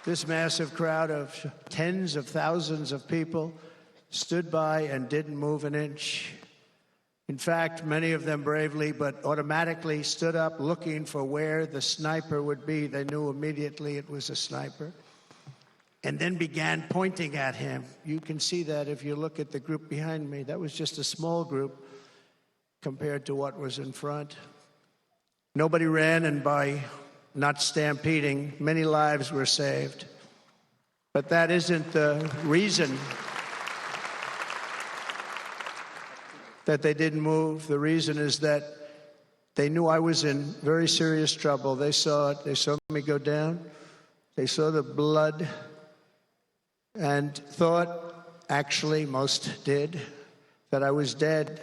This massive crowd of tens of thousands of people stood by and didn't move an inch. In fact, many of them bravely but automatically stood up looking for where the sniper would be. They knew immediately it was a sniper. And then began pointing at him. You can see that if you look at the group behind me. That was just a small group compared to what was in front. Nobody ran, and by not stampeding, many lives were saved. But that isn't the reason that they didn't move. The reason is that they knew I was in very serious trouble. They saw it. They saw me go down. They saw the blood and thought, actually most did, that I was dead.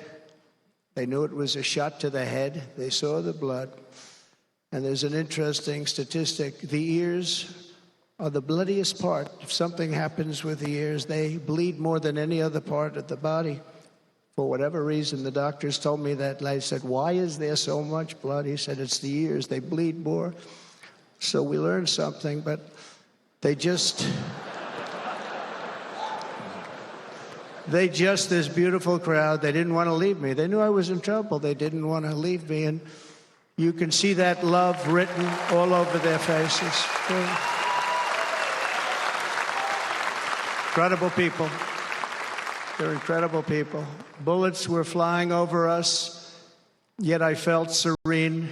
They knew it was a shot to the head. They saw the blood. And there's an interesting statistic. The ears are the bloodiest part. If something happens with the ears, they bleed more than any other part of the body. For whatever reason, the doctors told me that. And I said, why is there so much blood? He said, it's the ears. They bleed more. So we learned something, but they just, this beautiful crowd, they didn't want to leave me. They knew I was in trouble. They didn't want to leave me. And you can see that love written all over their faces. Incredible people. They're incredible people. Bullets were flying over us, yet I felt serene.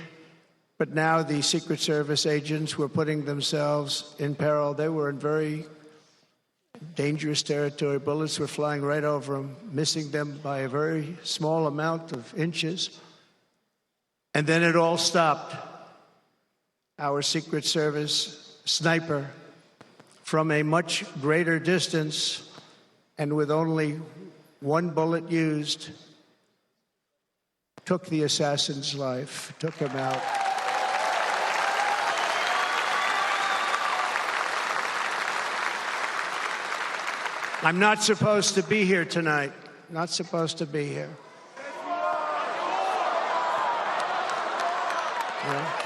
But now the Secret Service agents were putting themselves in peril. They were in very dangerous territory. Bullets were flying right over them, missing them by a very small amount of inches. And then it all stopped. Our Secret Service sniper, from a much greater distance and with only one bullet used, took the assassin's life, took him out. I'm not supposed to be here tonight. Not supposed to be here. Yeah.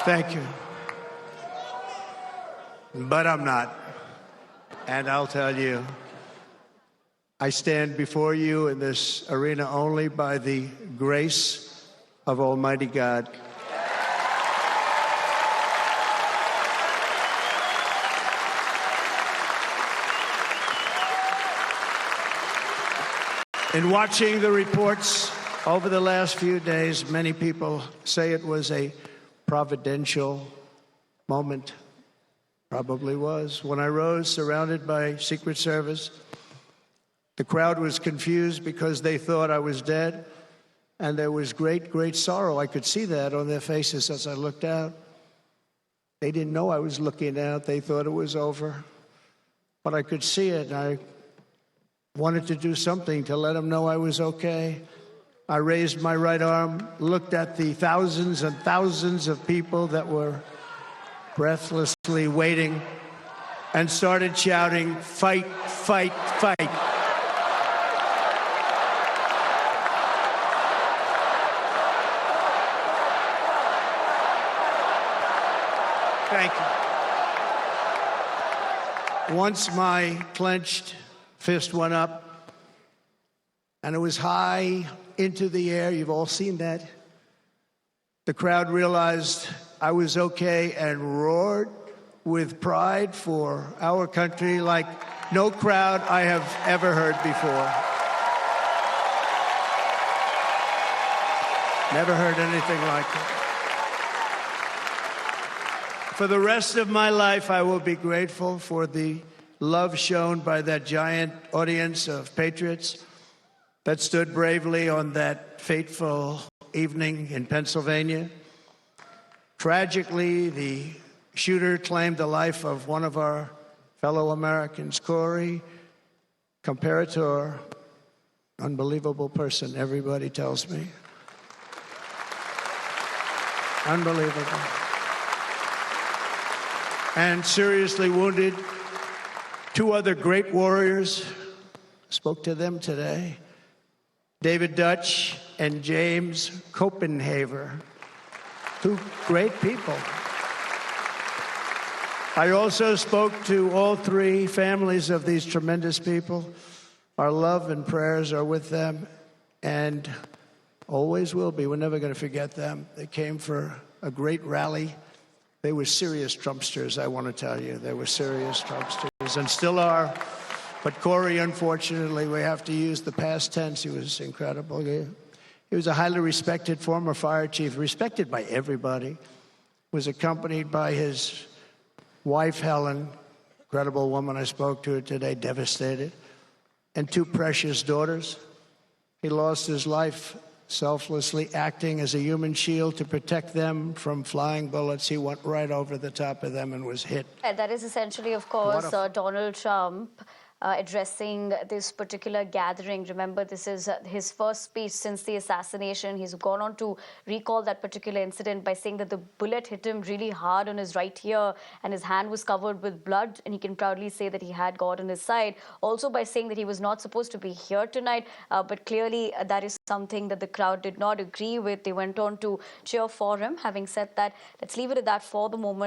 Thank you. But I'm not. And I'll tell you, I stand before you in this arena only by the grace of Almighty God. In watching the reports over the last few days, many people say it was a providential moment. Probably was. When I rose, surrounded by Secret Service, the crowd was confused because they thought I was dead, and there was great, great sorrow. I could see that on their faces as I looked out. They didn't know I was looking out. They thought it was over. But I could see it, and I wanted to do something to let them know I was okay. I raised my right arm, looked at the thousands and thousands of people that were breathlessly waiting, and started shouting, "Fight, fight, fight." Thank you. Once my clenched fist went up, and it was high into the air. You've all seen that. The crowd realized I was okay and roared with pride for our country like no crowd I have ever heard before. Never heard anything like it. For the rest of my life, I will be grateful for the love shown by that giant audience of patriots that stood bravely on that fateful evening in Pennsylvania. Tragically, the shooter claimed the life of one of our fellow Americans, Corey Comparator. Unbelievable person, everybody tells me. Unbelievable. And seriously wounded two other great warriors. Spoke to them today. David Dutch and James Copenhaver. Two great people. I also spoke to all three families of these tremendous people. Our love and prayers are with them and always will be. We're never going to forget them. They came for a great rally. They were serious Trumpsters, I want to tell you. They were serious Trumpsters and still are. But Corey, unfortunately, we have to use the past tense. He was incredible. He was a highly respected former fire chief, respected by everybody. Was accompanied by his wife, Helen, incredible woman. I spoke to her today, devastated, and two precious daughters. He lost his life selflessly, acting as a human shield to protect them from flying bullets. He went right over the top of them and was hit. That is essentially, of course, Donald Trump addressing this particular gathering. Remember, this is his first speech since the assassination. He's gone on to recall that particular incident by saying that the bullet hit him really hard on his right ear and his hand was covered with blood, and he can proudly say that he had God on his side. Also by saying that he was not supposed to be here tonight, but clearly that is something that the crowd did not agree with. They went on to cheer for him. Having said that, let's leave it at that for the moment.